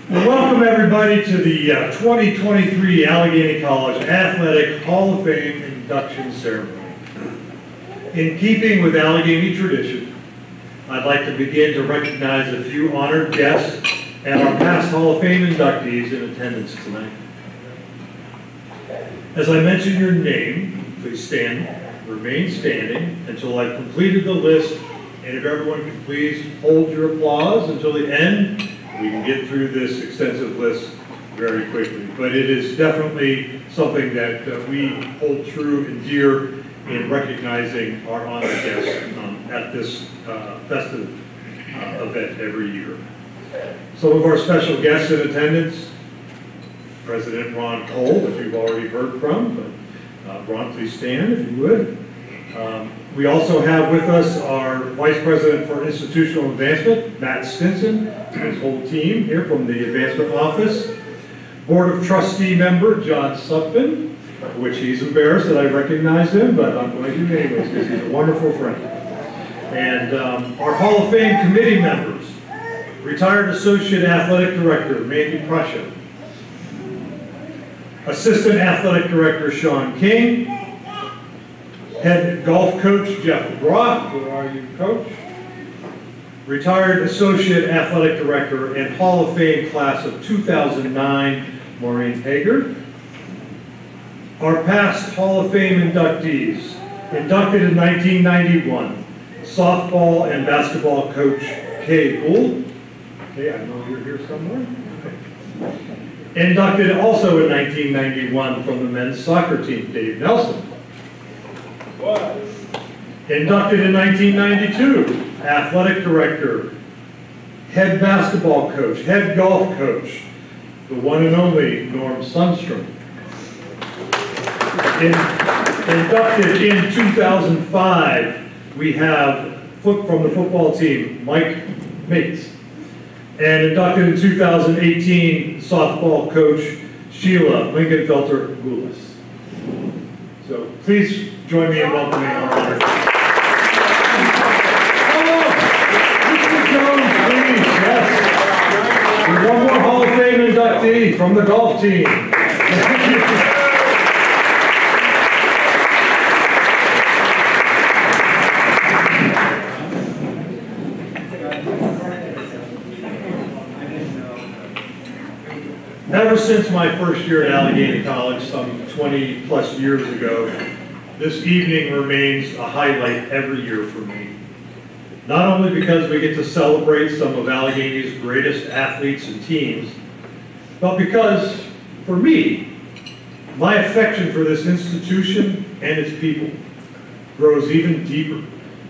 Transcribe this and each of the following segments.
Well, welcome everybody to the 2023 Allegheny College Athletic Hall of Fame induction ceremony. In keeping with Allegheny tradition, I'd like to begin to recognize a few honored guests and our past Hall of Fame inductees in attendance tonight. As I mention your name, please remain standing until I've completed the list, and if everyone could please hold your applause until the end. We can get through this extensive list very quickly, but it is definitely something that we hold true and dear in recognizing our honored guests at this festive event every year. Some of our special guests in attendance: President Ron Cole, which you've already heard from, but Ron, please stand if you would. We also have with us our Vice President for Institutional Advancement, Matt Stinson, and his whole team here from the Advancement Office. Board of Trustee member, John Sutphin, which he's embarrassed that I recognize him, but I'm going to anyways because he's a wonderful friend. And our Hall of Fame committee members, retired Associate Athletic Director, Mandy Prussia, Assistant Athletic Director, Sean King, Head Golf Coach, Jeff Groff, where are you, Coach? Retired Associate Athletic Director and Hall of Fame Class of 2009, Maureen Hager. Our past Hall of Fame inductees, inducted in 1991, softball and basketball coach Kay Gould. Okay, I know you're here somewhere. Okay. Inducted also in 1991 from the men's soccer team, Dave Nelson. Inducted in 1992, athletic director, head basketball coach, head golf coach, the one and only Norm Sundstrom. Inducted in 2005, we have from the football team, Mike Mates. And inducted in 2018, softball coach, Sheila Lingenfelter-Gulas. So please join me in welcoming our honored. Mr. Jones, please, yes. And one more Hall of Fame inductee from the golf team. Ever since my first year at Allegheny College, some 20 plus years ago, this evening remains a highlight every year for me. Not only because we get to celebrate some of Allegheny's greatest athletes and teams, but because, for me, my affection for this institution and its people grows even deeper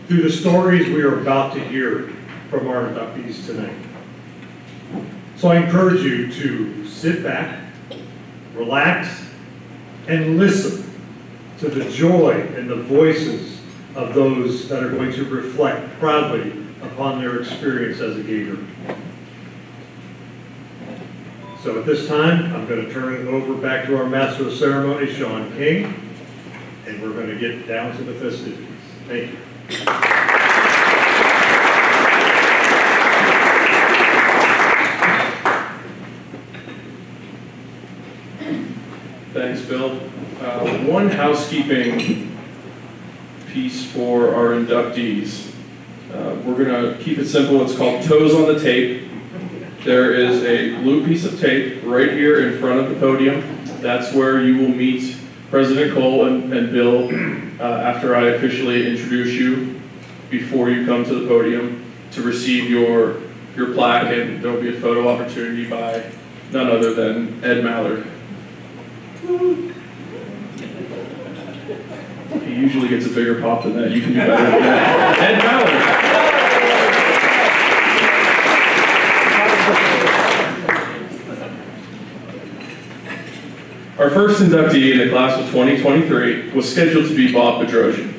through the stories we are about to hear from our inductees tonight. So I encourage you to sit back, relax, and listen to the joy and the voices of those that are going to reflect proudly upon their experience as a Gator. So at this time, I'm going to turn it over back to our Master of Ceremony, Sean King, and we're going to get down to the festivities. Thank you. Thanks, Bill. One housekeeping piece for our inductees. We're going to keep it simple. It's called Toes on the Tape. There is a blue piece of tape right here in front of the podium. That's where you will meet President Cole and Bill after I officially introduce you before you come to the podium to receive your plaque, and there will be a photo opportunity by none other than Ed Mallard. He usually gets a bigger pop than that. You can do better than that. Ed Mallard. Our first inductee in the class of 2023 was scheduled to be Bob Bedrosian.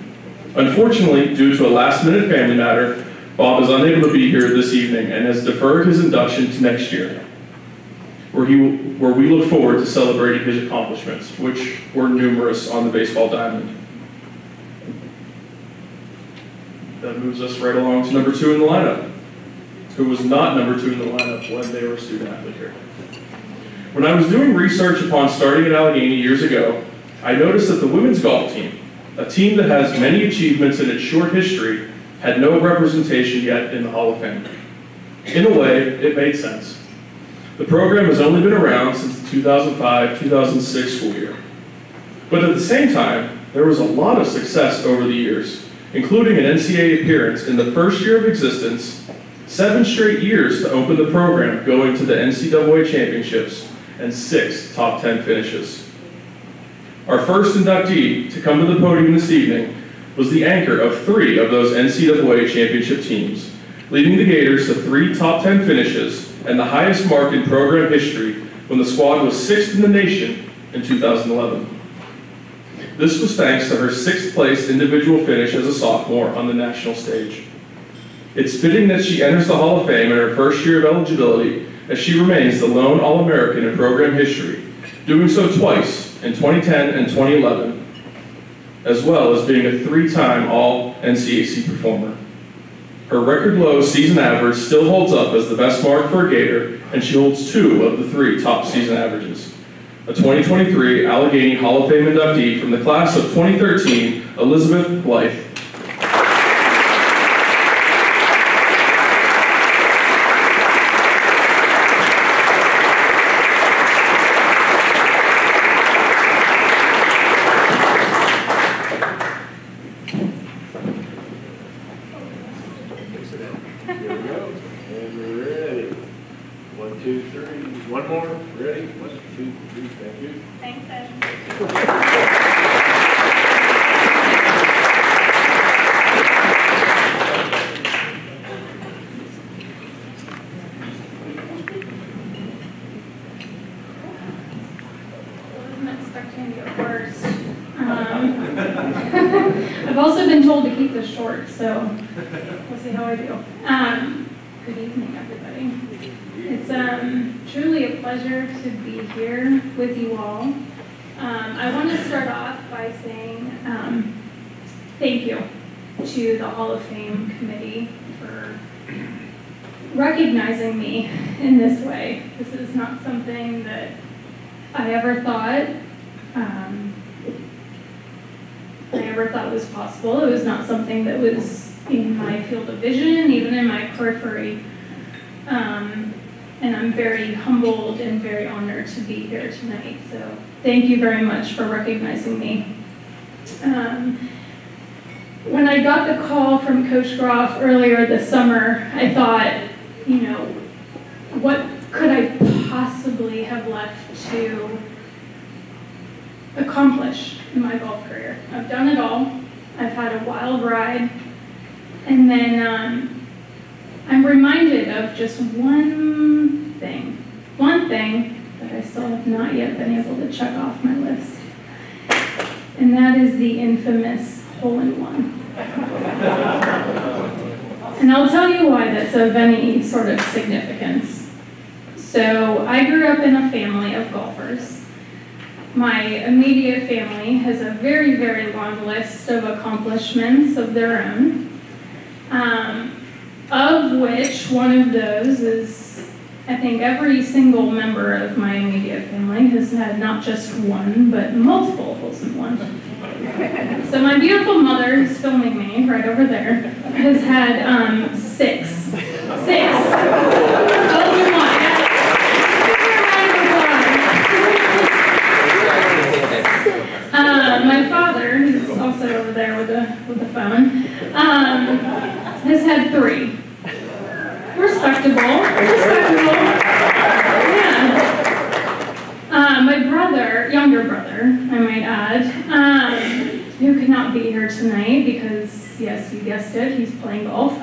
Unfortunately, due to a last-minute family matter, Bob is unable to be here this evening and has deferred his induction to next year, where we look forward to celebrating his accomplishments, which were numerous on the baseball diamond. That moves us right along to number 2 in the lineup. who was not number 2 in the lineup when they were a student athlete here. When I was doing research upon starting at Allegheny years ago, I noticed that the women's golf team, a team that has many achievements in its short history, had no representation yet in the Hall of Fame. In a way, it made sense. The program has only been around since the 2005-2006 school year. But at the same time, there was a lot of success over the years, including an NCAA appearance in the first year of existence, 7 straight years to open the program going to the NCAA championships, and 6 top 10 finishes. Our first inductee to come to the podium this evening was the anchor of 3 of those NCAA championship teams, leading the Gators to 3 top 10 finishes and the highest mark in program history when the squad was 6th in the nation in 2011. This was thanks to her 6th place individual finish as a sophomore on the national stage. It's fitting that she enters the Hall of Fame in her first year of eligibility, as she remains the lone All-American in program history, doing so twice in 2010 and 2011, as well as being a 3-time All-NCAC performer. Her record-low season average still holds up as the best mark for a Gator, and she holds 2 of the 3 top season averages. A 2023 Allegheny Hall of Fame inductee from the class of 2013, Elizabeth Blythe. Here we go. And we're ready. 1, 2, 3. One more. Ready? 1, 2, 3. Thank you. Thanks, Ed. I'm expecting to go first. I've also been told to keep this short, so we'll see how I do. Good evening, everybody. It's truly a pleasure to be here with you all. I want to start off by saying thank you to the Hall of Fame committee for recognizing me in this way. This is not something that I ever thought was possible. It was not something that was in my field of vision, even in my periphery. And I'm very humbled and very honored to be here tonight. So thank you very much for recognizing me. When I got the call from Coach Groff earlier this summer, I thought, you know, what could I possibly have left to accomplish in my golf career? I've done it all. I've had a wild ride. And then I'm reminded of just one thing that I still have not yet been able to check off my list. And that is the infamous hole-in-one. And I'll tell you why that's of any sort of significance. So I grew up in a family of golfers. My immediate family has a very, very long list of accomplishments of their own, of which one of those is, I think every single member of my immediate family has had not just one, but multiple holes in one. So my beautiful mother, who's filming me right over there, has had 6. 6. Holes in one. My father, who's also over there with the phone, has had 3. Respectable. Yeah. My brother, younger brother, I might add, who could not be here tonight because, yes, you guessed it, he's playing golf,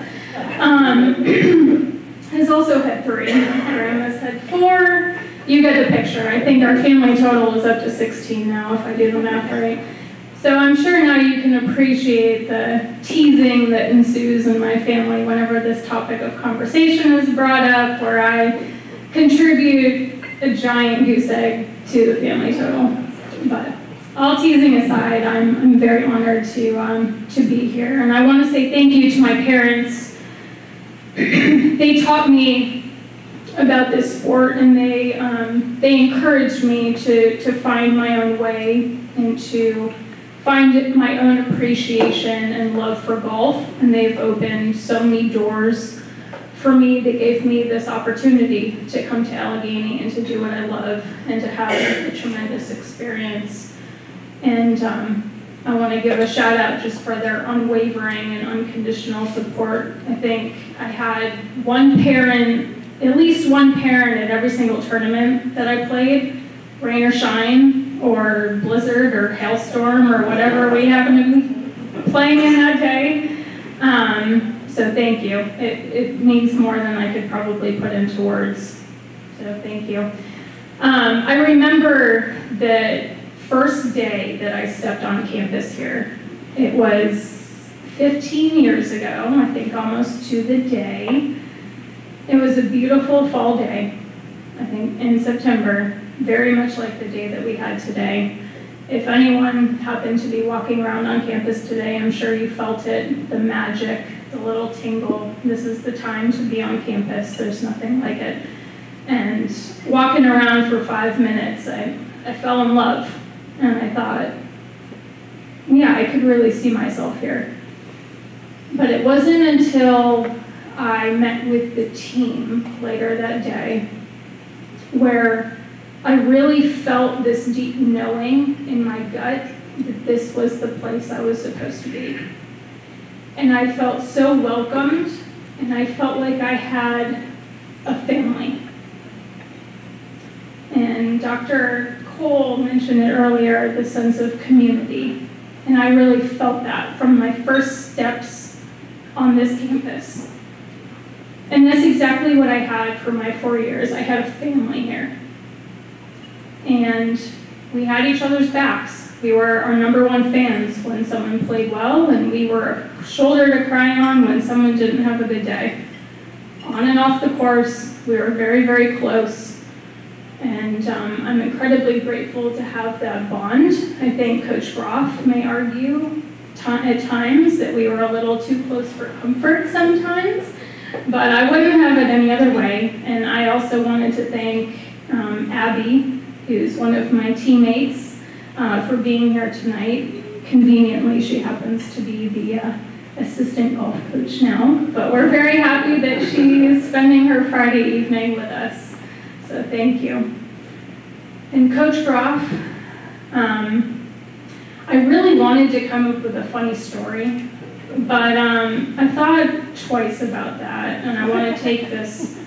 has also had 3. Grandma's had 4. You get the picture. I think our family total is up to 16 now, if I do the math right. So I'm sure now you can appreciate the teasing that ensues in my family whenever this topic of conversation is brought up, where I contribute a giant goose egg to the family total. But all teasing aside, I'm very honored to be here. And I want to say thank you to my parents they taught me about this sport, and they encouraged me to find my own way and to find my own appreciation and love for golf. And they've opened so many doors for me. They gave me this opportunity to come to Allegheny and to do what I love and to have a tremendous experience. And I want to give a shout out just for their unwavering and unconditional support. I think I had one parent, at least one parent at every single tournament that I played, rain or shine, or blizzard or hailstorm or whatever we happen to be playing in that day. So thank you. It means more than I could probably put into words. So thank you. I remember the first day that I stepped on campus here. It was 15 years ago, I think almost to the day. It was a beautiful fall day, I think in September, very much like the day that we had today. If anyone happened to be walking around on campus today, I'm sure you felt it, the magic, the little tingle. This is the time to be on campus. There's nothing like it. And walking around for 5 minutes, I fell in love. And I thought, yeah, I could really see myself here. But it wasn't until I met with the team later that day where I really felt this deep knowing in my gut that this was the place I was supposed to be. And I felt so welcomed, and I felt like I had a family. And Dr. Cole mentioned it earlier, the sense of community. And I really felt that from my first steps on this campus. And that's exactly what I had for my 4 years. I had a family here. And we had each other's backs. We were our #1 fans when someone played well, and we were a shoulder to cry on when someone didn't have a good day. On and off the course, we were very, very close. And I'm incredibly grateful to have that bond. I think Coach Groff may argue at times that we were a little too close for comfort sometimes, but I wouldn't have it any other way. And I also wanted to thank Abby, who's one of my teammates, for being here tonight. Conveniently, she happens to be the assistant golf coach now, but we're very happy that she's spending her Friday evening with us. So thank you. And Coach Groff, I really wanted to come up with a funny story, but I thought twice about that, and I want to take this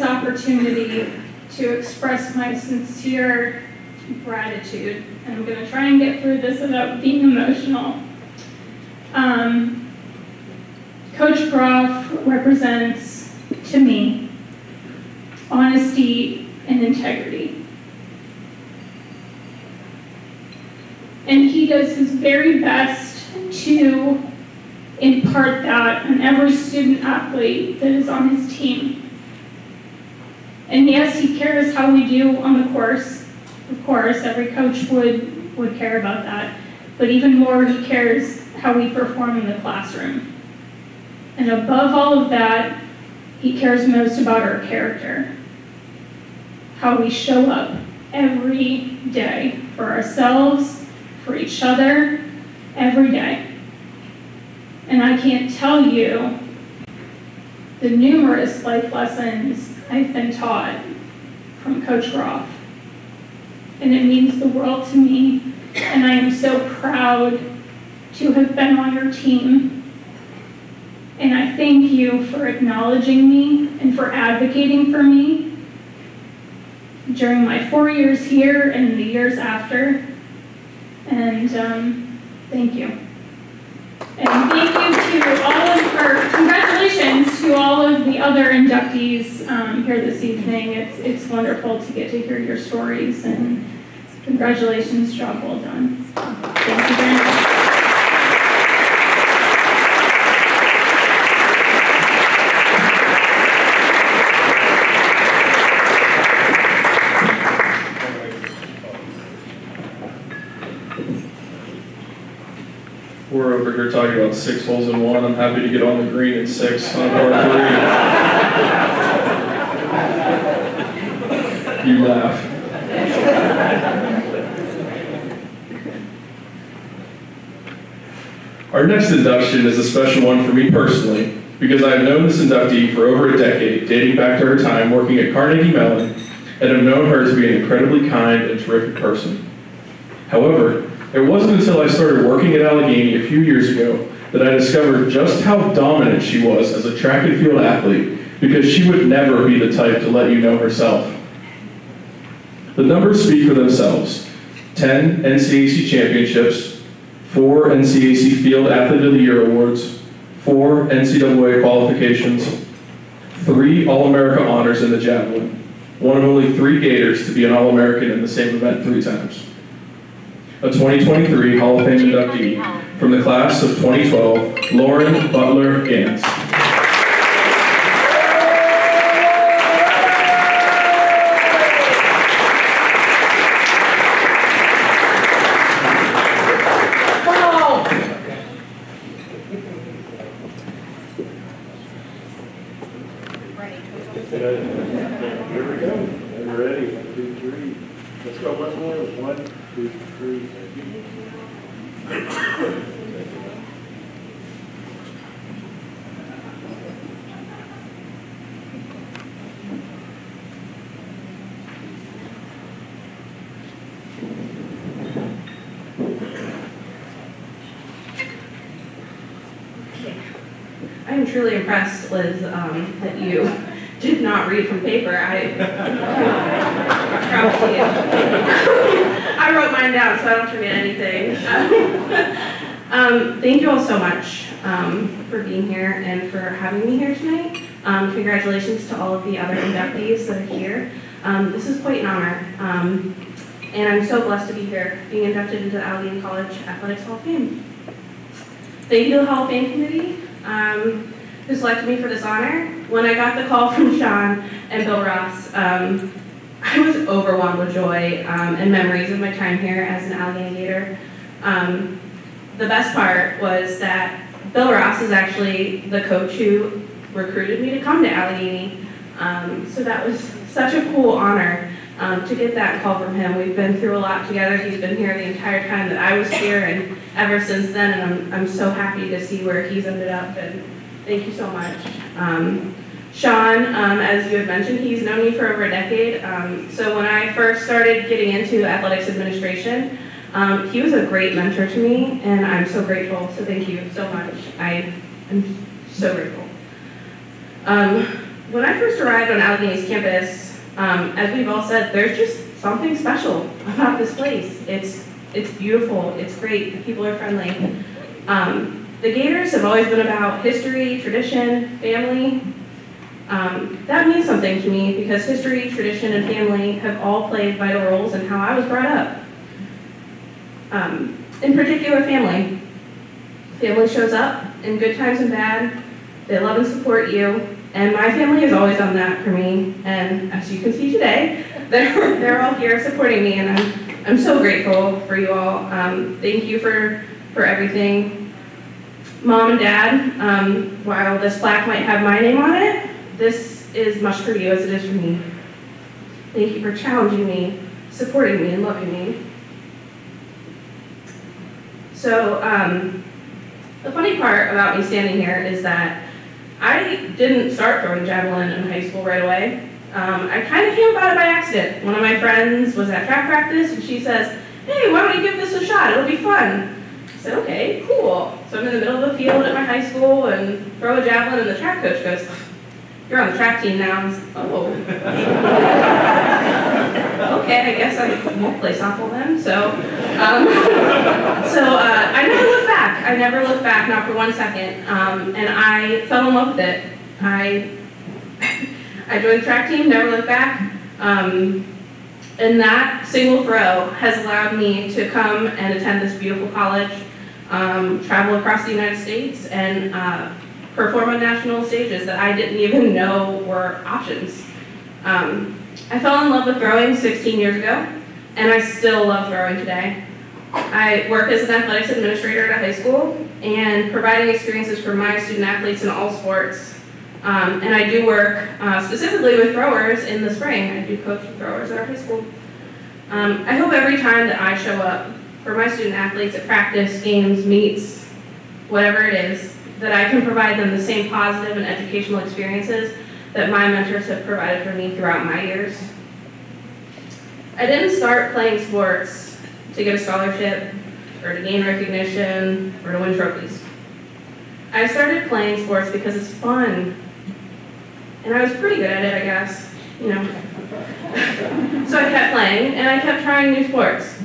opportunity to express my sincere gratitude. And I'm going to try and get through this without being emotional. Coach Groff represents, to me, honesty and integrity. And he does his very best to impart that on every student athlete that is on his team. And yes, he cares how we do on the course. Of course, every coach would care about that. But even more, he cares how we perform in the classroom. And above all of that, he cares most about our character. How we show up every day for ourselves, for each other, every day. And I can't tell you the numerous life lessons I've been taught from Coach Groff. And it means the world to me, and I am so proud to have been on your team. And I thank you for acknowledging me and for advocating for me during my 4 years here and the years after. And thank you. And thank you to all of our, congratulations to all of the other inductees here this evening. It's wonderful to get to hear your stories, and congratulations, job well done. Thank you very much. We're over here talking about 6 holes in 1. I'm happy to get on the green in 6 on par 3. You laugh. Our next induction is a special one for me personally, because I have known this inductee for over a decade, dating back to her time working at Carnegie Mellon, and have known her to be an incredibly kind and terrific person. However, it wasn't until I started working at Allegheny a few years ago that I discovered just how dominant she was as a track and field athlete, because she would never be the type to let you know herself. The numbers speak for themselves. 10 NCAC championships, 4 NCAC Field Athlete of the Year awards, 4 NCAA qualifications, 3 All-America honors in the javelin, one of only 3 Gators to be an All-American in the same event 3 times. A 2023 Hall of Fame inductee from the class of 2012, Lauren Butler Gans. Here we go. We're ready. 1, 2, 3. Let's go once more. 1, 2, 3. I'm truly impressed, Liz, that you did not read from paper. I proud of you. I wrote mine down, so I don't forget anything. Thank you all so much for being here and for having me here tonight. Congratulations to all of the other inductees that are here. This is quite an honor, and I'm so blessed to be here, being inducted into the Allegheny College Athletics Hall of Fame. Thank you to the Hall of Fame Committee, who selected me for this honor. When I got the call from Sean and Bill Ross, I was overwhelmed with joy and memories of my time here as an Allegheny Gator. The best part was that Bill Ross is actually the coach who recruited me to come to Allegheny. So that was such a cool honor to get that call from him. We've been through a lot together. He's been here the entire time that I was here and ever since then, and I'm so happy to see where he's ended up, and thank you so much. Sean, as you had mentioned, he's known me for over a decade. So when I first started getting into athletics administration, he was a great mentor to me, and I'm so grateful, so thank you so much. I am so grateful. When I first arrived on Allegheny's campus, as we've all said, there's just something special about this place. It's beautiful, it's great, the people are friendly. The Gators have always been about history, tradition, family. That means something to me because history, tradition, and family have all played vital roles in how I was brought up. In particular, family. Family shows up in good times and bad. They love and support you. And my family has always done that for me. And as you can see today, they're all here supporting me, and I'm so grateful for you all. Thank you for everything. Mom and Dad, while this plaque might have my name on it, this is much for you as it is for me. Thank you for challenging me, supporting me, and loving me. So, the funny part about me standing here is that I didn't start throwing javelin in high school right away. I kind of came about it by accident. One of my friends was at track practice, and she says, "Hey, why don't you give this a shot? It'll be fun." I said, "Okay, cool." So I'm in the middle of the field at my high school and throw a javelin, and the track coach goes, "You're on the track team now." I was, "Oh." Okay, I guess I won't play softball then. So I never looked back. I never looked back, not for 1 second. And I fell in love with it. I joined the track team, never looked back. And that single throw has allowed me to come and attend this beautiful college, travel across the United States, and perform on national stages that I didn't even know were options. I fell in love with throwing 16 years ago, and I still love throwing today. I work as an athletics administrator at a high school and providing experiences for my student athletes in all sports. And I do work specifically with throwers in the spring. I do coach throwers at our high school. I hope every time that I show up for my student athletes at practice, games, meets, whatever it is, that I can provide them the same positive and educational experiences that my mentors have provided for me throughout my years. I didn't start playing sports to get a scholarship or to gain recognition or to win trophies. I started playing sports because it's fun. And I was pretty good at it, I guess, you know. So I kept playing and I kept trying new sports.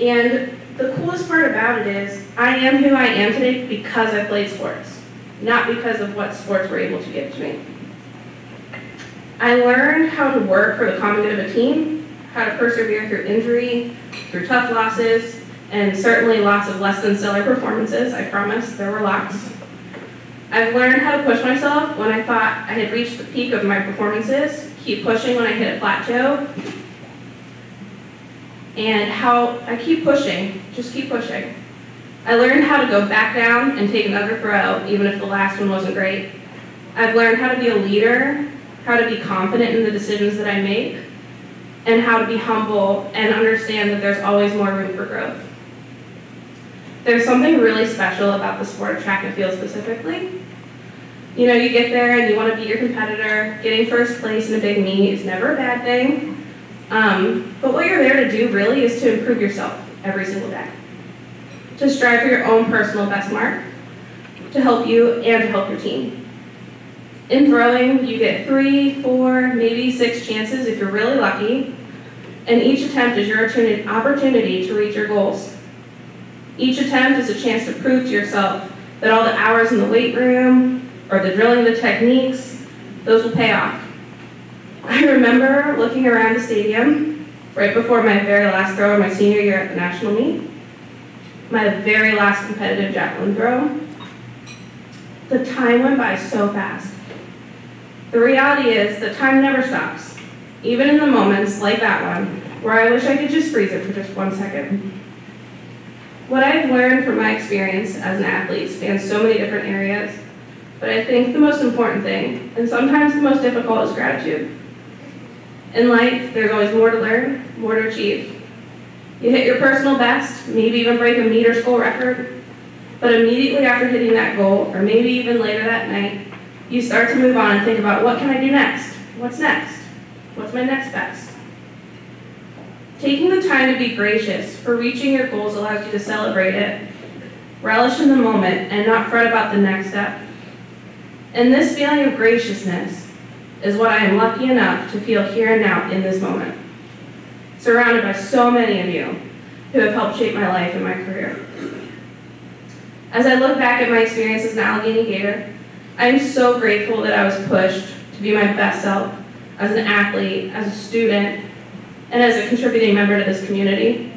And the coolest part about it is I am who I am today because I played sports, not because of what sports were able to give to me. I learned how to work for the common good of a team, how to persevere through injury, through tough losses, and certainly lots of less than stellar performances. I promise, there were lots. I've learned how to push myself when I thought I had reached the peak of my performances, keep pushing when I hit a plateau, and how I keep pushing, just keep pushing. I learned how to go back down and take another throw, even if the last one wasn't great. I've learned how to be a leader, how to be confident in the decisions that I make, and how to be humble and understand that there's always more room for growth. There's something really special about the sport of track and field specifically. You know, you get there and you want to beat your competitor. Getting first place in a big meet is never a bad thing. But what you're there to do really is to improve yourself every single day. To strive for your own personal best mark, to help you and to help your team. In throwing, you get 3, 4, maybe 6 chances if you're really lucky, and each attempt is your opportunity to reach your goals. Each attempt is a chance to prove to yourself that all the hours in the weight room or the drilling of the techniques, those will pay off. I remember looking around the stadium right before my very last throw of my senior year at the national meet, my very last competitive javelin throw. The time went by so fast. The reality is that time never stops, even in the moments like that one, where I wish I could just freeze it for just 1 second. What I've learned from my experience as an athlete spans so many different areas, but I think the most important thing, and sometimes the most difficult, is gratitude. In life, there's always more to learn, more to achieve. You hit your personal best, maybe even break a meet or school record, but immediately after hitting that goal, or maybe even later that night, you start to move on and think about, what can I do next? What's next? What's my next best? Taking the time to be gracious for reaching your goals allows you to celebrate it, relish in the moment, and not fret about the next step. And this feeling of graciousness is what I am lucky enough to feel here and now in this moment, surrounded by so many of you who have helped shape my life and my career. As I look back at my experience as an Allegheny Gator, I am so grateful that I was pushed to be my best self as an athlete, as a student, and as a contributing member to this community.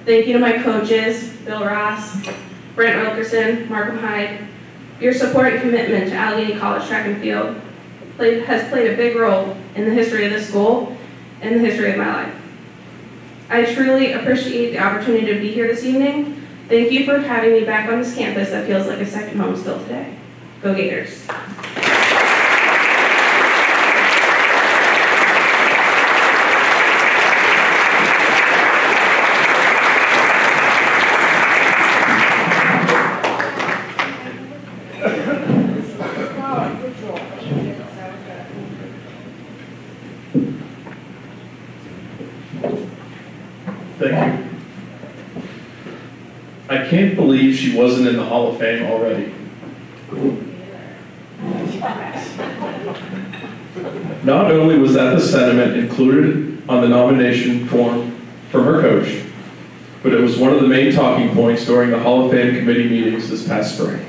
Thank you to my coaches, Bill Ross, Brent Wilkerson, Markham Hyde. Your support and commitment to Allegheny College Track and Field has played a big role in the history of this school and the history of my life. I truly appreciate the opportunity to be here this evening. Thank you for having me back on this campus that feels like a second home still today. Go Gators. Thank you. I can't believe she wasn't in the Hall of Fame already. Not only was that the sentiment included on the nomination form from her coach, but it was one of the main talking points during the Hall of Fame committee meetings this past spring.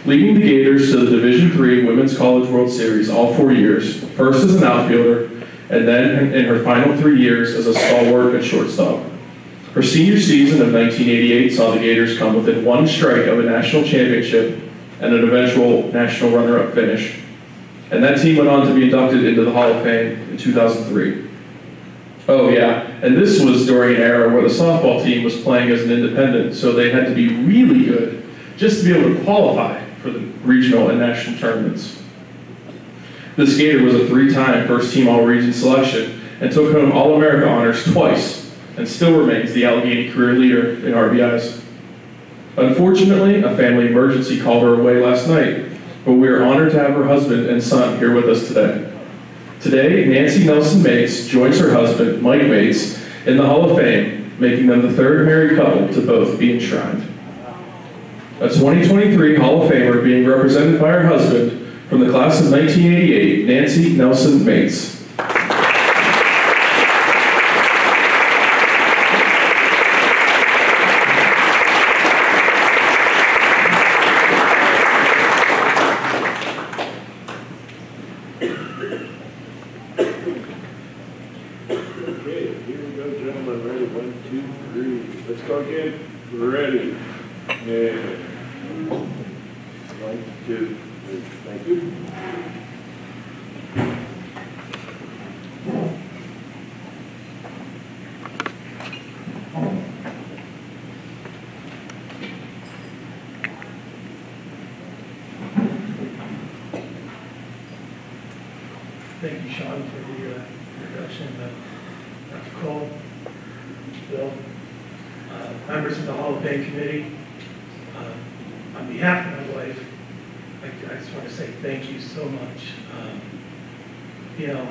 Leading the Gators to the Division III Women's College World Series all 4 years, first as an outfielder, and then in her final 3 years as a stalwart at shortstop. Her senior season of 1988 saw the Gators come within 1 strike of a national championship and an eventual national runner-up finish. And that team went on to be inducted into the Hall of Fame in 2003. Oh yeah, and this was during an era where the softball team was playing as an independent, so they had to be really good just to be able to qualify for the regional and national tournaments. The skater was a 3-time first-team All-Region selection and took home All-America honors twice and still remains the Allegheny career leader in RBIs. Unfortunately, a family emergency called her away last night, but we are honored to have her husband and son here with us today. Today, Nancy Nelson Mates joins her husband, Mike Mates, in the Hall of Fame, making them the third married couple to both be enshrined. A 2023 Hall of Famer being represented by her husband from the class of 1988, Nancy Nelson Mates. Okay, here we go, gentlemen. Ready? 1, 2, 3. Let's go again. Ready. And 1, 2, 3. Thank you. Thank you, Sean, for the introduction. Dr. Cole, Bill, members of the Hall of Fame Committee. On behalf of my wife, I just want to say thank you so much. You know,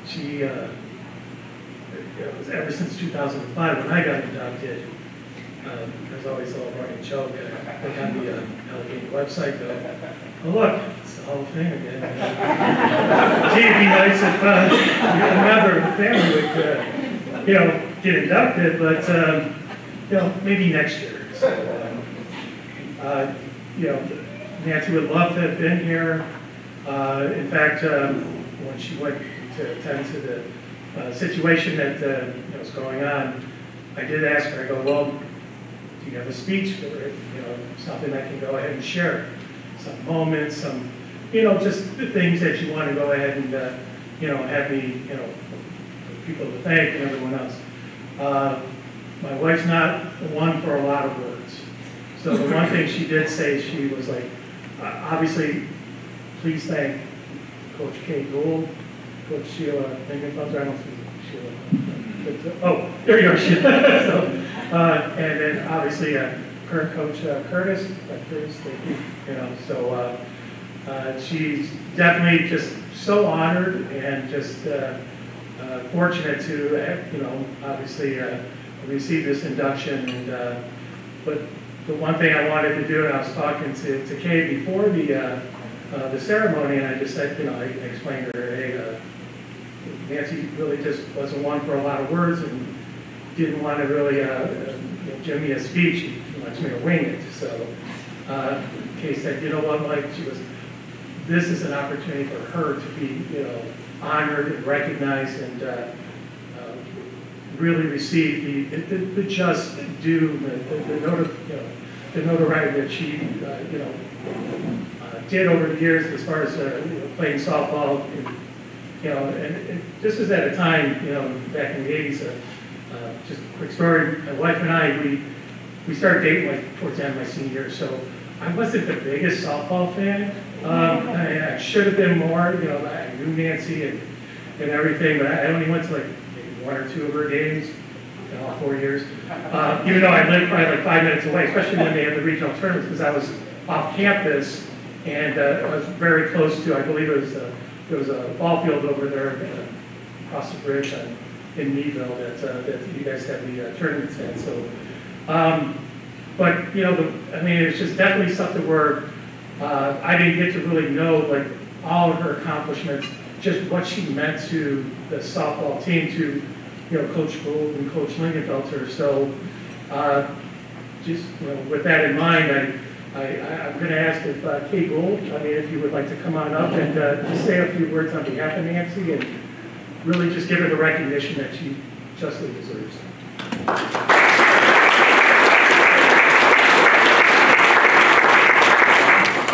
she, it was ever since 2005 when I got adopted, there's always a little running joke. I look on the Allegheny website, go, oh look, it's the Hall of Fame again. Gee, it'd be nice if a member of the family would, you know, get inducted, but, you know, maybe next year. So, you know, Nancy would love to have been here. In fact, when she went to attend to the situation that was going on, I did ask her, I go, well, do you have a speech for it? You know, something I can go ahead and share. Some moments, some, you know, just the things that you want to go ahead and, you know, have me, you know, people to thank and everyone else. My wife's not one for a lot of words. So the one thing she did say, she was like, obviously, please thank Coach Kay Gould, Coach Sheila Mingenfelter, I don't see Sheila. Oh, there you are, Sheila. So, and then obviously current coach Curtis, thank you. You know, so she's definitely just so honored and just fortunate to, you know, obviously receive this induction. And but the one thing I wanted to do, and I was talking to Kay before the ceremony, and I just said, you know, I explained to her, hey, Nancy really just wasn't one for a lot of words and didn't want to really give me a speech. She wants me to wing it. So Kay said, you know what, Mike, she goes, this is an opportunity for her to be, you know, honored and recognized and really receive the just due, the notoriety that she, you know, did over the years as far as you know, playing softball. And, you know, and this is at a time, you know, back in the 80s. Just a quick story. My wife and I, we started dating like towards the end of my senior year, so I wasn't the biggest softball fan. I should have been more. You know, I knew Nancy and everything, but I only went to like maybe 1 or 2 of her games in all 4 years. Even though I lived probably like 5 minutes away, especially when they had the regional tournaments, because I was off campus and I was very close to. I believe it was there was a ball field over there across the bridge in Meadville that you guys have the tournaments at. So, but you know, I mean, it's just definitely something where I didn't get to really know like all of her accomplishments, just what she meant to the softball team, to you know Coach Gould and Coach Lingenfelter. So, just you know, with that in mind, I'm going to ask if Kay Gould, I mean, if you would like to come on up and say a few words on behalf of Nancy and really just give her the recognition that she justly deserves.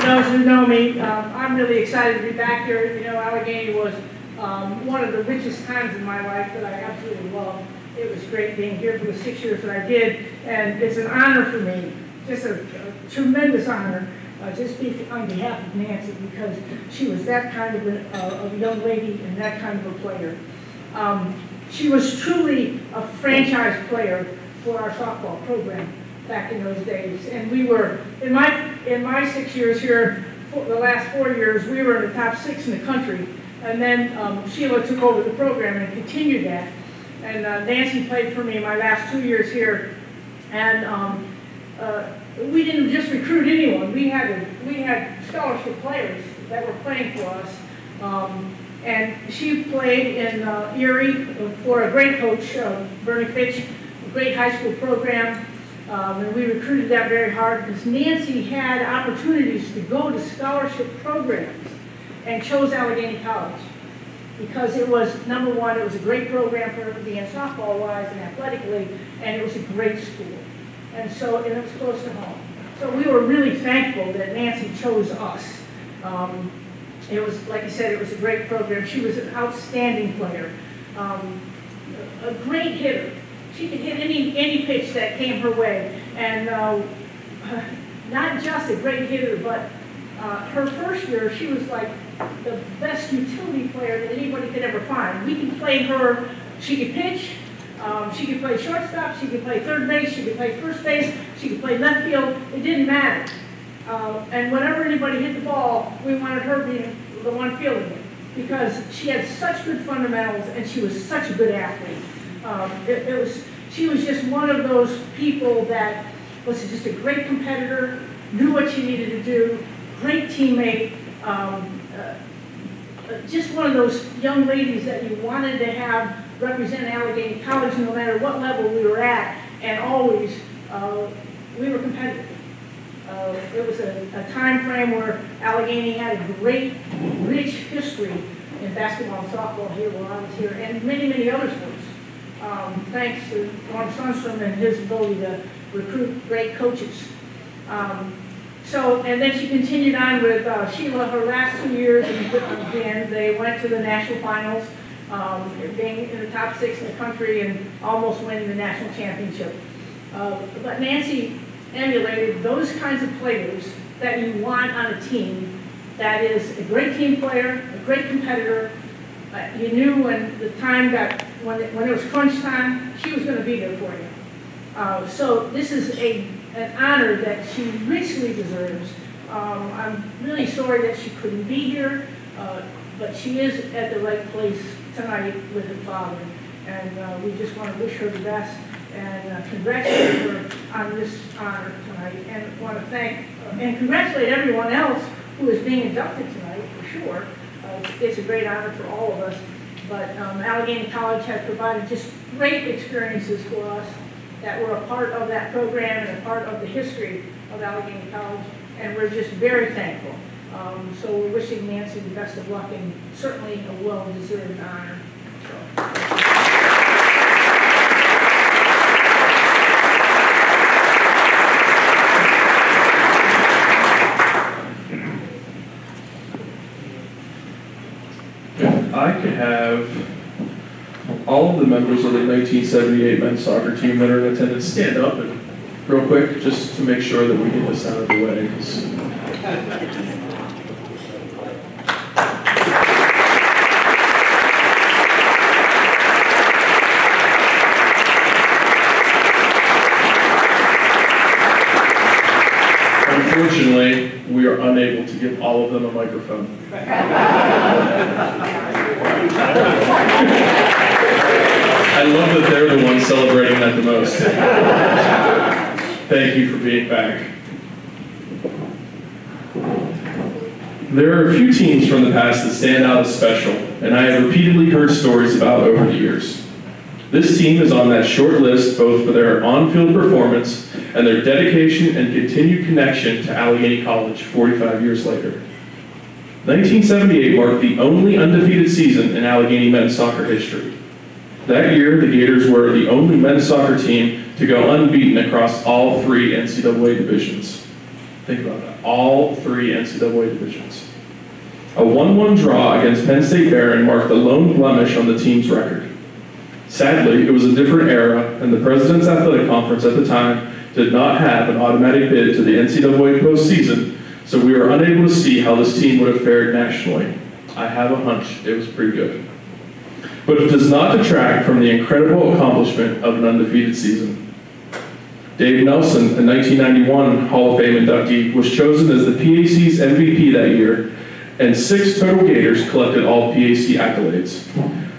Those who know me, I'm really excited to be back here. You know, Allegheny was one of the richest times in my life that I absolutely love. It was great being here for the 6 years that I did, and it's an honor for me, just a tremendous honor, to speak on behalf of Nancy, because she was that kind of a young lady and that kind of a player. She was truly a franchise player for our softball program back in those days, and we were, in my 6 years here, the last 4 years, we were in the top 6 in the country, and then Sheila took over the program and continued that. And Nancy played for me my last 2 years here, and we didn't just recruit anyone. We had scholarship players that were playing for us, and she played in Erie for a great coach, Bernie Fitch, a great high school program, and we recruited that very hard because Nancy had opportunities to go to scholarship programs and chose Allegheny College. Because it was, number one, it was a great program for her to be in softball-wise and athletically, and it was a great school. And it was close to home. So we were really thankful that Nancy chose us. It was, like I said, it was a great program. She was an outstanding player, a great hitter. She could hit any pitch that came her way. And not just a great hitter, but her first year, she was like the best utility player that anybody could ever find. We could play her, she could pitch, she could play shortstop, she could play third base, she could play first base, she could play left field, it didn't matter. And whenever anybody hit the ball, we wanted her being the one fielding it, because she had such good fundamentals and she was such a good athlete. She was just one of those people that was just a great competitor, knew what she needed to do, great teammate, just one of those young ladies that you wanted to have represent Allegheny College no matter what level we were at, and always we were competitive. It was a time frame where Allegheny had a great, rich history in basketball and softball here while I was here, and many, many other sports. Thanks to Norm Sundstrom and his ability to recruit great coaches. And then she continued on with Sheila her last 2 years, and they went to the national finals, being in the top 6 in the country and almost winning the national championship. But Nancy emulated those kinds of players that you want on a team that is a great team player, a great competitor. You knew when the time when it was crunch time, she was going to be there for you. So this is an honor that she richly deserves. I'm really sorry that she couldn't be here, but she is at the right place tonight with her father, and we just want to wish her the best and congratulate her on this honor tonight, and want to thank and congratulate everyone else who is being inducted tonight, for sure. It's a great honor for all of us, but Allegheny College has provided just great experiences for us that were a part of that program and a part of the history of Allegheny College, and we're just very thankful. So we're wishing Nancy the best of luck, and certainly a well-deserved honor. I could have all of the members of the 1978 men's soccer team that are in attendance stand up and real quick, just to make sure that we get this out of the way. Unfortunately, we are unable to give all of them a microphone. I love that they're the ones celebrating that the most. Thank you for being back. There are a few teams from the past that stand out as special, and I have repeatedly heard stories about over the years. This team is on that short list both for their on-field performance and their dedication and continued connection to Allegheny College 45 years later. 1978 marked the only undefeated season in Allegheny men's soccer history. That year, the Gators were the only men's soccer team to go unbeaten across all 3 NCAA divisions. Think about that, all 3 NCAA divisions. A 1-1 draw against Penn State Barron marked the lone blemish on the team's record. Sadly, it was a different era, and the President's Athletic Conference at the time did not have an automatic bid to the NCAA postseason, so we were unable to see how this team would have fared nationally. I have a hunch it was pretty good. But it does not detract from the incredible accomplishment of an undefeated season. Dave Nelson, a 1991 Hall of Fame inductee, was chosen as the PAC's MVP that year, and 6 total Gators collected all PAC accolades.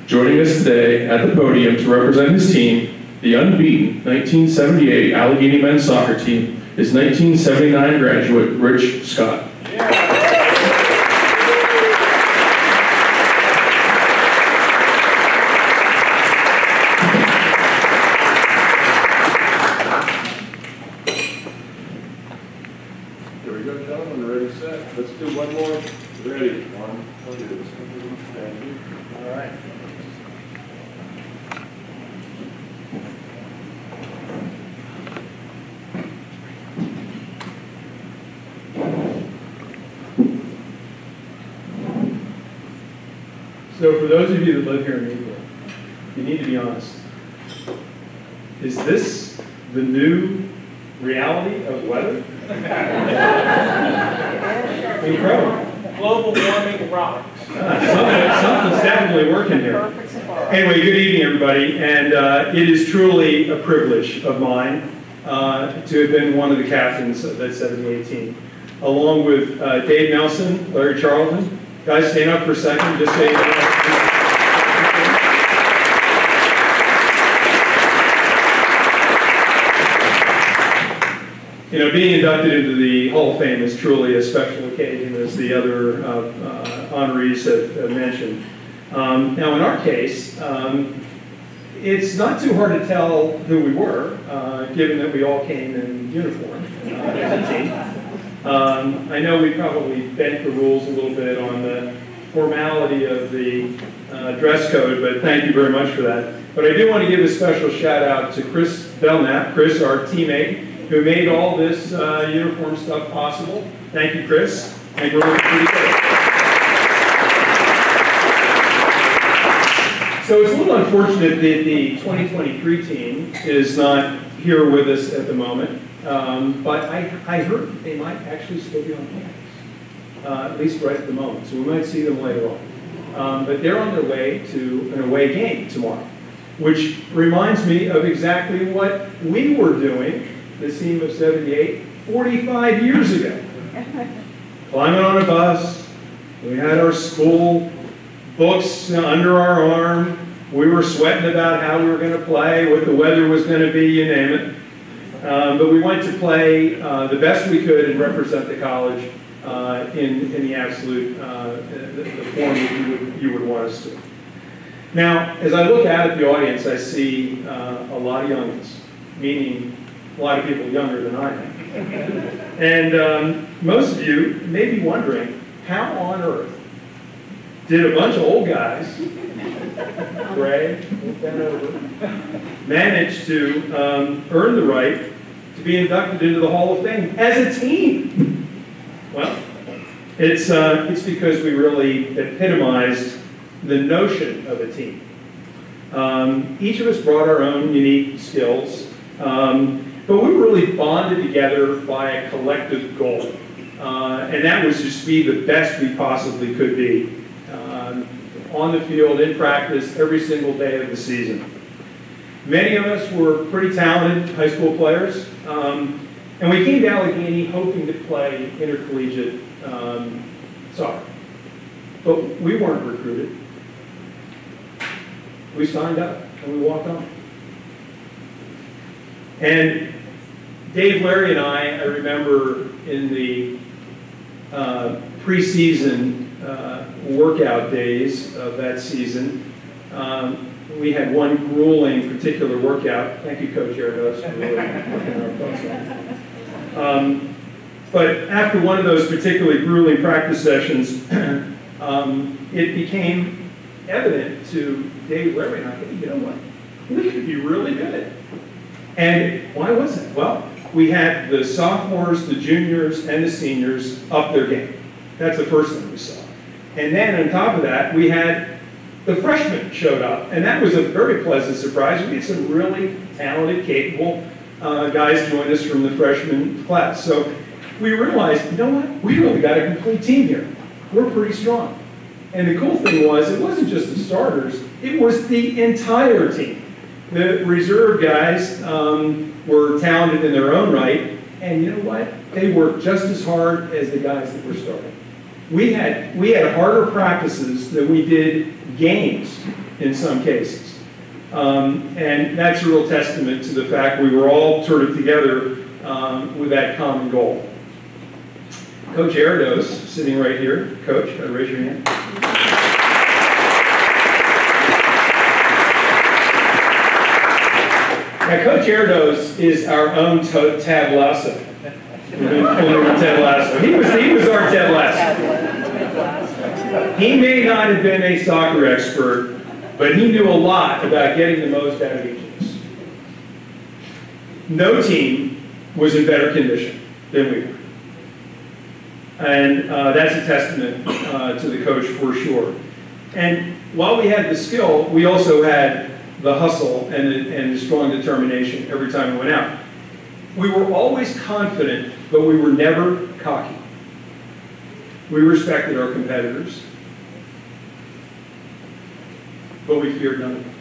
Joining us today at the podium to represent his team, the unbeaten 1978 Allegheny men's soccer team, is 1979 graduate Rich Scott. Here we go, gentlemen, ready, set. Let's do one more. Ready, 1, 2. Thank you. All right. So for those of you that live here in Newport, you need to be honest. Is this the new reality of weather? Incredible. Global warming rocks. Something's definitely working here. Anyway, good evening, everybody, and it is truly a privilege of mine to have been one of the captains of that 70-18, along with Dave Nelson, Larry Charlton. Guys, stand up for a second. Just say. You know, being inducted into the Hall of Fame is truly a special occasion, as the other honorees have mentioned. Now, in our case, it's not too hard to tell who we were, given that we all came in uniform as a team. I know we probably bent the rules a little bit on the formality of the dress code, but thank you very much for that. But I do want to give a special shout out to Chris Belknap, Chris, our teammate, who made all this uniform stuff possible. Thank you, Chris. And we're pretty good. So it's a little unfortunate that the 2023 team is not here with us at the moment, but I heard that they might actually still be on campus, at least right at the moment, so we might see them later on. But they're on their way to an away game tomorrow, which reminds me of exactly what we were doing, the team of 78, 45 years ago. Climbing on a bus, we had our school books under our arm, we were sweating about how we were going to play, what the weather was going to be, you name it. But we went to play the best we could and represent the college in the absolute the form that you would want us to. Now, as I look out at the audience, I see a lot of youngins, meaning a lot of people younger than I am. And most of you may be wondering, how on earth did a bunch of old guys, Gray, bent over, manage to earn the right to be inducted into the Hall of Fame as a team? Well, it's because we really epitomized the notion of a team. Each of us brought our own unique skills, but we were really bonded together by a collective goal. And that was just to be the best we possibly could be. On the field, in practice, every single day of the season. Many of us were pretty talented high school players, and we came to Allegheny hoping to play intercollegiate soccer. But we weren't recruited. We signed up and we walked on. And Dave, Larry, and I remember in the preseason workout days of that season, we had one grueling particular workout. Thank you, Coach Erdos, for really working our folks on. But after one of those particularly grueling practice sessions, it became evident to Dave, Larry, and I, hey, you know what? We could be really good. And why was it? Well, we had the sophomores, the juniors, and the seniors up their game. That's the first thing we saw. And then on top of that, we had the freshmen showed up, and that was a very pleasant surprise. We had some really talented, capable guys join us from the freshman class. So we realized, you know what, we really got a complete team here. We're pretty strong. And the cool thing was, it wasn't just the starters, it was the entire team. The reserve guys were talented in their own right, and you know what? They worked just as hard as the guys that were starting. We had harder practices than we did games in some cases. And that's a real testament to the fact we were all sort of together with that common goal. Coach Erdos, sitting right here. Coach, raise your hand. Now, Coach Erdos is our own Ted Lasso. Ted Lasso. He was our Ted Lasso. He may not have been a soccer expert, but he knew a lot about getting the most out of each of us. No team was in better condition than we were. And that's a testament to the coach for sure. And while we had the skill, we also had the hustle and the strong determination every time we went out. We were always confident, but we were never cocky. We respected our competitors, but we feared none of them.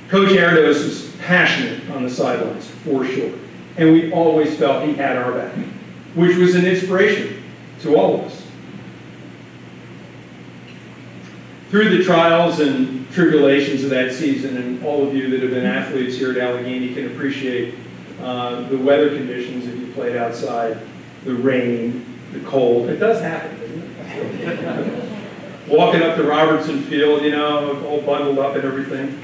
Coach Erdos was passionate on the sidelines, for sure. And we always felt he had our back, which was an inspiration to all of us. Through the trials and tribulations of that season, and all of you that have been athletes here at Allegheny can appreciate the weather conditions if you played outside, the rain, the cold. It does happen, doesn't it? Walking up to Robertson Field, you know, all bundled up and everything.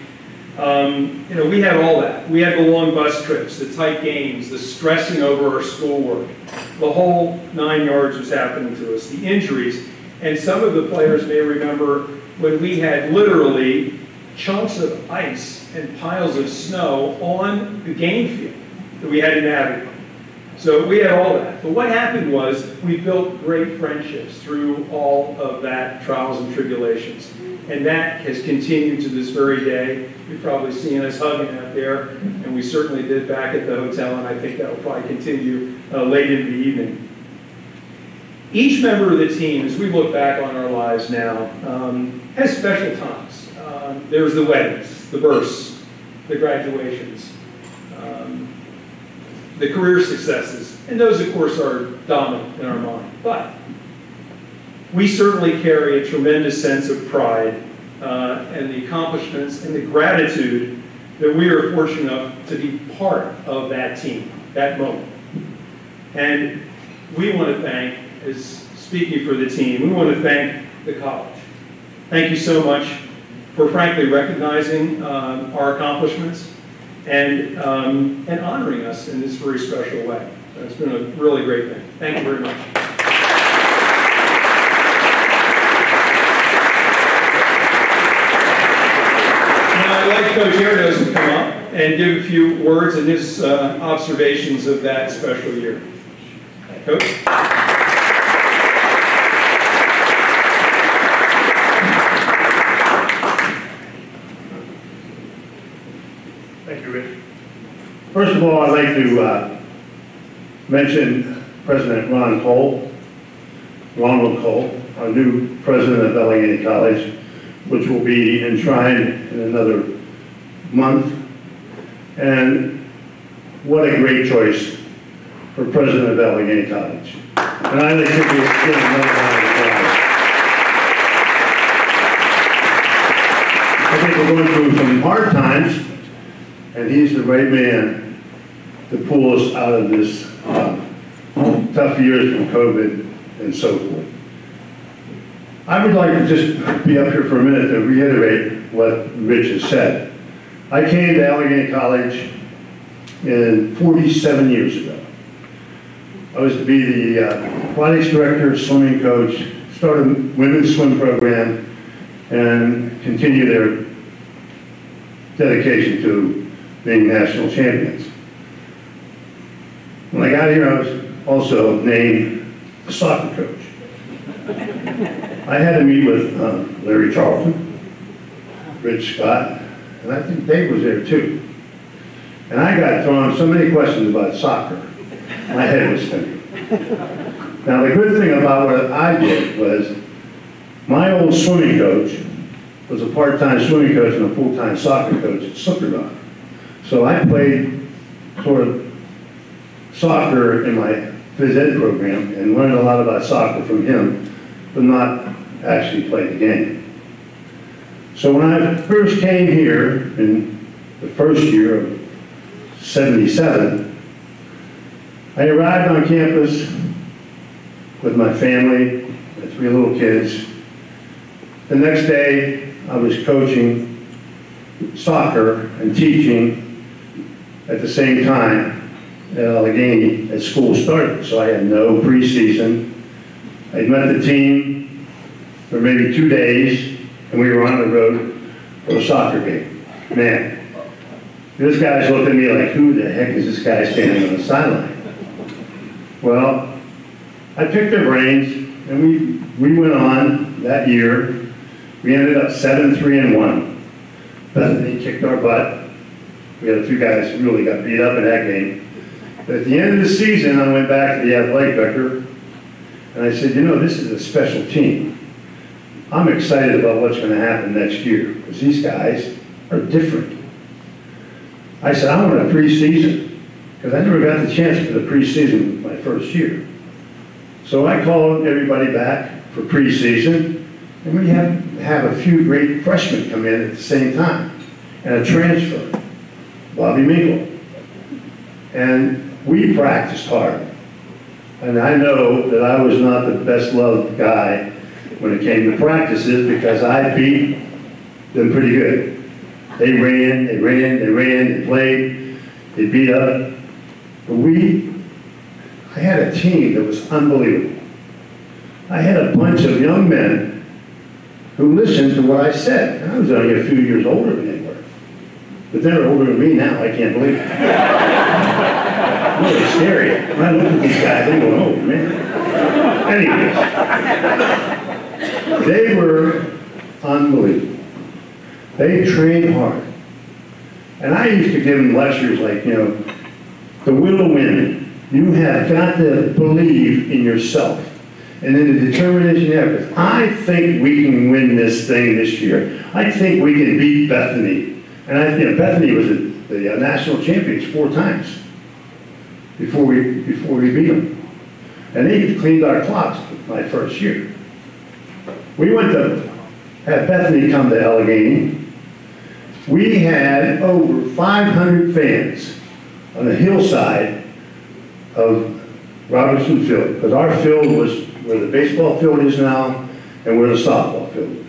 You know, we had all that. We had the long bus trips, the tight games, the stressing over our schoolwork. The whole 9 yards was happening to us, the injuries. And some of the players may remember when we had literally chunks of ice and piles of snow on the game field that we had to navigate. So we had all that. But what happened was we built great friendships through all of that trials and tribulations. And that has continued to this very day. You've probably seen us hugging out there, and we certainly did back at the hotel, and I think that will probably continue late into the evening. Each member of the team, as we look back on our lives now, has special times. There's the weddings, the births, the graduations, the career successes, and those, of course, are dominant in our mind. But we certainly carry a tremendous sense of pride and the accomplishments and the gratitude that we are fortunate enough to be part of that team, that moment. And we want to thank, as speaking for the team, we want to thank the college. Thank you so much for frankly recognizing our accomplishments and honoring us in this very special way. It's been a really great thing. Thank you very much. Now I'd like Coach Erdos to come up and give a few words and his observations of that special year. Coach? Thank you, Rich. First of all, I'd like to mention President Ronald Cole, our new president of Allegheny College, which will be enshrined in another month. And what a great choice for president of Allegheny College. And I'd like to give another round of applause. I think we're going through some hard times, and he's the right man to pull us out of this tough years from COVID and so forth. I would like to just be up here for a minute to reiterate what Rich has said. I came to Allegheny College 47 years ago. I was to be the athletics director, swimming coach, start a women's swim program, and continue their dedication to being national champions. When I got here, I was also named the soccer coach. I had to meet with Larry Charlton, Rich Scott, and I think Dave was there too. And I got thrown so many questions about soccer, my head was spinning. Now the good thing about what I did was, my old swimming coach was a part-time swimming coach and a full-time soccer coach at Slippery Rock. So I played sort of soccer in my phys ed program and learned a lot about soccer from him, but not actually play the game. So when I first came here in the first year of '77, I arrived on campus with my family, my 3 little kids. The next day, I was coaching soccer and teaching at the same time at Allegheny as school started. So I had no preseason. I met the team for maybe 2 days, and we were on the road for a soccer game. Man, these guys looked at me like, who the heck is this guy standing on the sideline? Well, I picked their brains, and we went on that year. We ended up 7-3-1. Bethany kicked our butt. We had a few guys who really got beat up in that game. But at the end of the season, I went back to the athletic director, and I said, you know, this is a special team. I'm excited about what's going to happen next year, because these guys are different. I said, I want a preseason, because I never got the chance for the preseason my first year. So I called everybody back for preseason, and we have a few great freshmen come in at the same time, and a transfer, Bobby Mingle. And we practiced hard. And I know that I was not the best loved guy when it came to practices, because I beat them pretty good. They ran, they played, they beat up. But I had a team that was unbelievable. I had a bunch of young men who listened to what I said. And I was only a few years older than they were. But they're older than me now, I can't believe it. Really scary. When I look at these guys, they go, oh man. Anyways, they were unbelievable. They trained hard. And I used to give them lectures like, you know, the will to win. You have got to believe in yourself and in the determination you have. Because I think we can win this thing this year. I think we can beat Bethany. And Bethany was the national champions 4 times before we beat them. And they cleaned our clocks my first year. We went to have Bethany come to Allegheny. We had over 500 fans on the hillside of Robertson Field, because our field was where the baseball field is now and where the softball field is.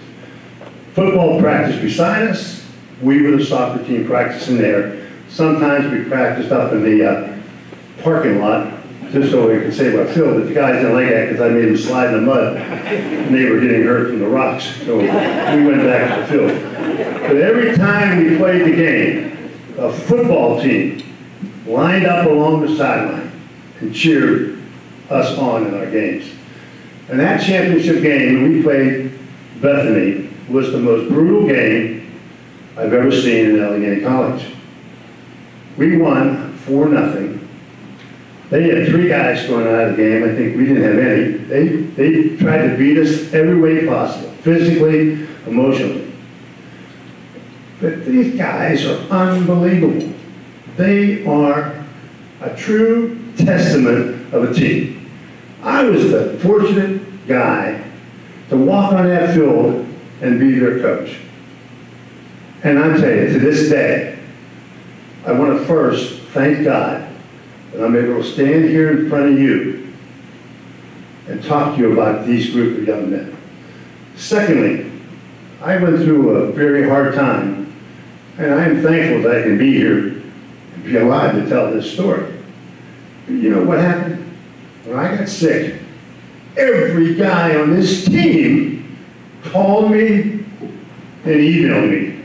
Football practiced beside us. We were the soccer team practicing there. Sometimes we practiced up in the parking lot, just so we could save our field. But the guys didn't like that because I made them slide in the mud, and they were getting hurt from the rocks. So we went back to the field. But every time we played the game, a football team lined up along the sideline and cheered us on in our games. And that championship game, when we played Bethany, was the most brutal game I've ever seen in Allegheny College. We won 4-0. They had 3 guys going out of the game. I think we didn't have any. They tried to beat us every way possible, physically, emotionally. But these guys are unbelievable. They are a true testament of a team. I was the fortunate guy to walk on that field and be their coach. And I'm telling you, to this day, I want to first thank God that I'm able to stand here in front of you and talk to you about these group of young men. Secondly, I went through a very hard time, and I am thankful that I can be here and be alive to tell this story. But you know what happened? When I got sick, every guy on this team called me and emailed me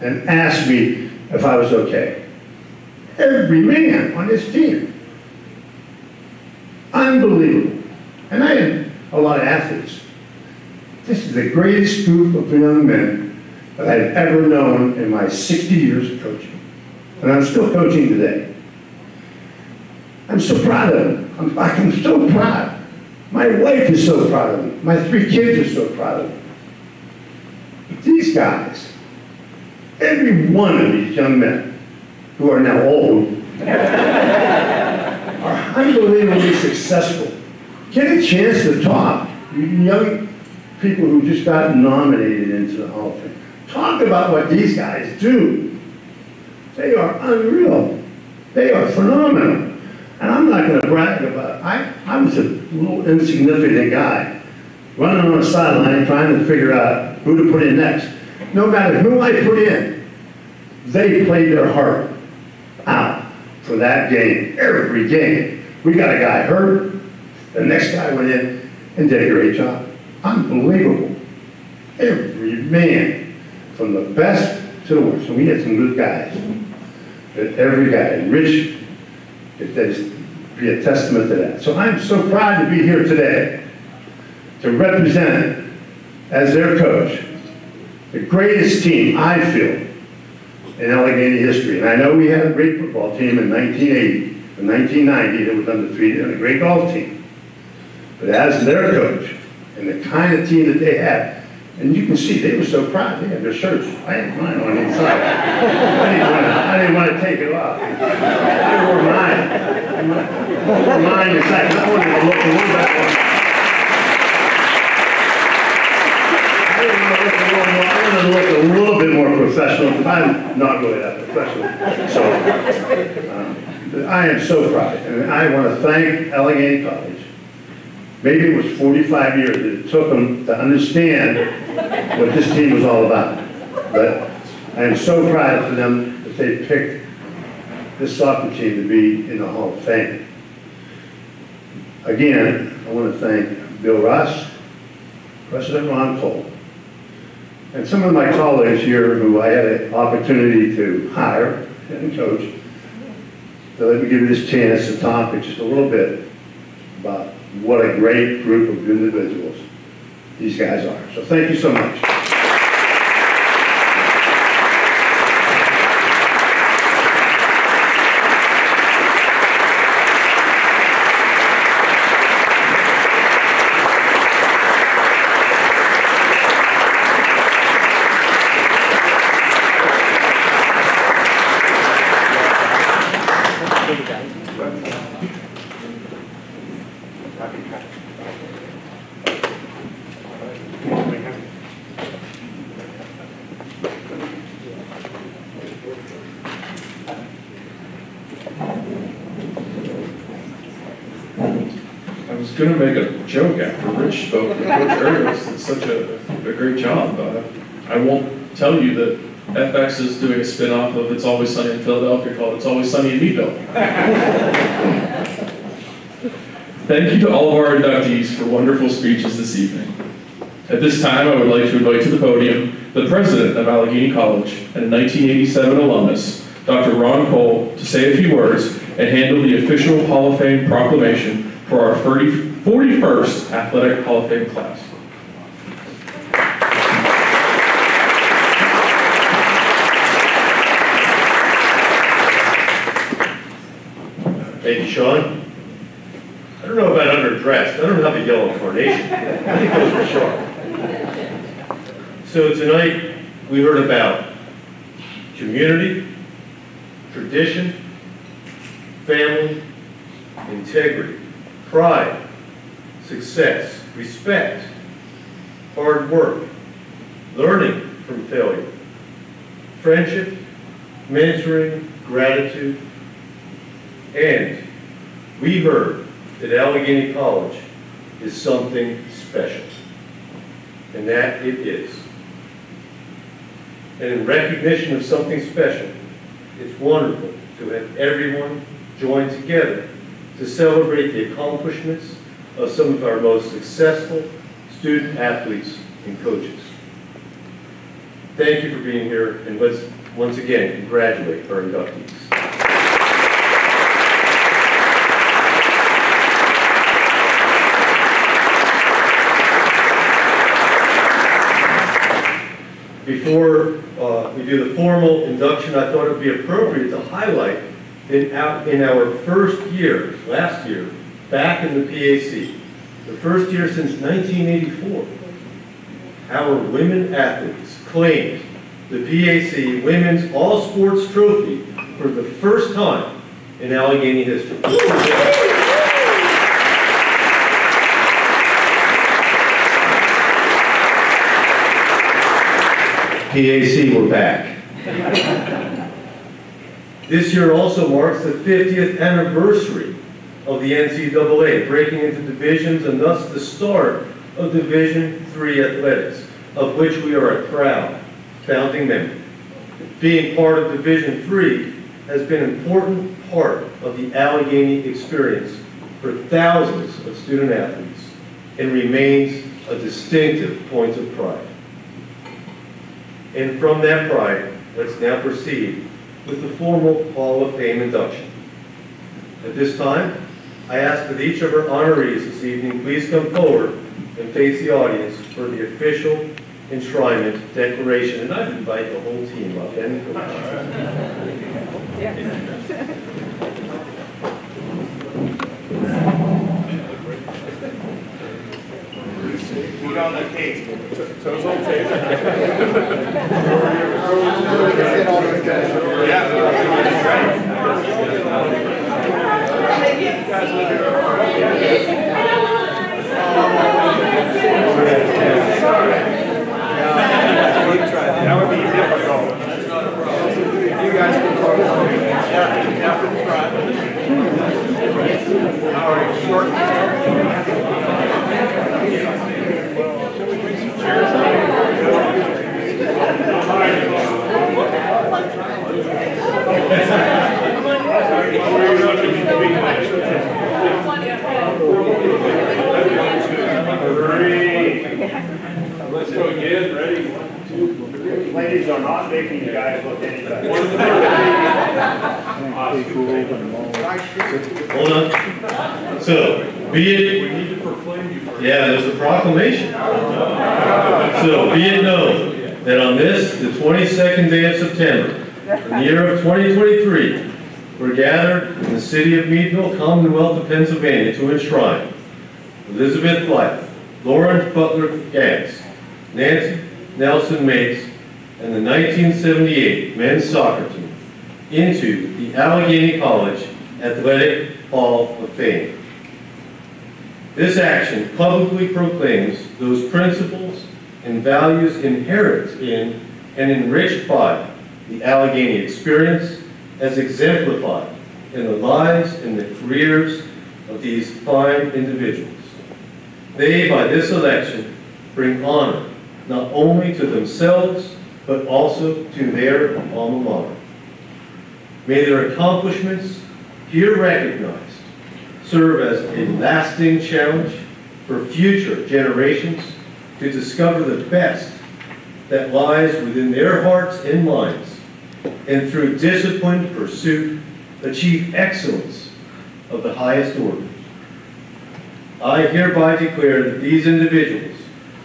and asked me if I was okay. Every man on this team. Unbelievable. And I had a lot of athletes. This is the greatest group of young men that I've ever known in my 60 years of coaching. And I'm still coaching today. I'm so proud of them. I'm so proud. My wife is so proud of them. My 3 kids are so proud of them. But these guys, every one of these young men, who are now old, are unbelievably successful. Get a chance to talk. You young people who just got nominated into the Hall of Fame. Talk about what these guys do. They are unreal. They are phenomenal. And I'm not going to brag about it. I was a little insignificant guy running on the sideline trying to figure out who to put in next. No matter who I put in, they played their heart out for that game, every game. We got a guy hurt, the next guy went in and did a great job. Unbelievable. Every man, from the best to the worst. And we had some good guys. But every guy, Rich, if that is be a testament to that. So I'm so proud to be here today to represent, as their coach, the greatest team, I feel, in Allegheny history. And I know we had a great football team in 1980 and 1990 that was undefeated, and a great golf team. But as their coach, and the kind of team that they had, and you can see they were so proud. They had their shirts. I had mine on inside. I didn't want to take it off. I wore mine. I wore mine inside. I wanted to look a little bit more. I wanted to look a little bit more professional, because I'm not really that professional. So I am so proud, and I want to thank Allegheny College. Maybe it was 45 years that it took them to understand what this team was all about. But I am so proud for them that they picked this soccer team to be in the Hall of Fame. Again, I want to thank Bill Ross, President Ron Cole, and some of my colleagues here who I had an opportunity to hire and coach. So let me give you this chance to talk just a little bit about what a great group of individuals these guys are. So thank you so much. I was going to make a joke after Rich spoke, but Coach Arias did such a great job. I won't tell you that FX is doing a spin-off of It's Always Sunny in Philadelphia called It's Always Sunny in Meadville. Thank you to all of our inductees for wonderful speeches this evening. At this time, I would like to invite to the podium the president of Allegheny College and a 1987 alumnus, Dr. Ron Cole, to say a few words and handle the official Hall of Fame proclamation for our 41st Athletic Hall of Fame class. Thank you, Sean. I don't know about underdressed. I don't have the yellow carnation. I think those were sharp. So tonight, we heard about community, tradition, family, integrity, pride, success, respect, hard work, learning from failure, friendship, mentoring, gratitude, and we heard that Allegheny College is something special, and that it is. And in recognition of something special, it's wonderful to have everyone join together to celebrate the accomplishments of some of our most successful student athletes and coaches. Thank you for being here, and let's once again congratulate our inductees. before we do the formal induction, I thought it would be appropriate to highlight in our first year, last year, back in the PAC, the first year since 1984, our women athletes claimed the PAC Women's All Sports Trophy for the first time in Allegheny history. PAC, we're back. This year also marks the 50th anniversary of the NCAA breaking into divisions and thus the start of Division III athletics, of which we are a proud founding member. Being part of Division III has been an important part of the Allegheny experience for thousands of student athletes and remains a distinctive point of pride. And from that pride, let's now proceed with the formal Hall of Fame induction. At this time, I ask that each of our honorees this evening please come forward and face the audience for the official enshrinement declaration. And I'd invite the whole team up. Put on the tape. Toes on tape. That would be difficult. You guys can focus on it. Up in front. All right, short. Let's go again. Ready? 1, 2, 3. Ladies are not making you guys look any better. Hold on. So, be it... We need to proclaim you first. Yeah, there's a proclamation. So, be it known that on this, the 22nd day of September, in the year of 2023, we're gathered in the city of Meadville, Commonwealth of Pennsylvania, to enshrine Elizabeth Blythe, Lauren Butler Gantz, Nancy Nelson Mates, and the 1978 men's soccer team into the Allegheny College Athletic Hall of Fame. This action publicly proclaims those principles and values inherent in and enriched by the Allegheny experience as exemplified in the lives and the careers of these fine individuals. They, by this election, bring honor not only to themselves, but also to their alma mater. May their accomplishments, here recognized, serve as a lasting challenge for future generations to discover the best that lies within their hearts and minds, and through disciplined pursuit, achieve excellence of the highest order. I hereby declare that these individuals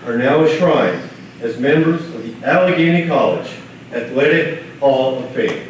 are now enshrined as members of the Allegheny College Athletic Hall of Fame.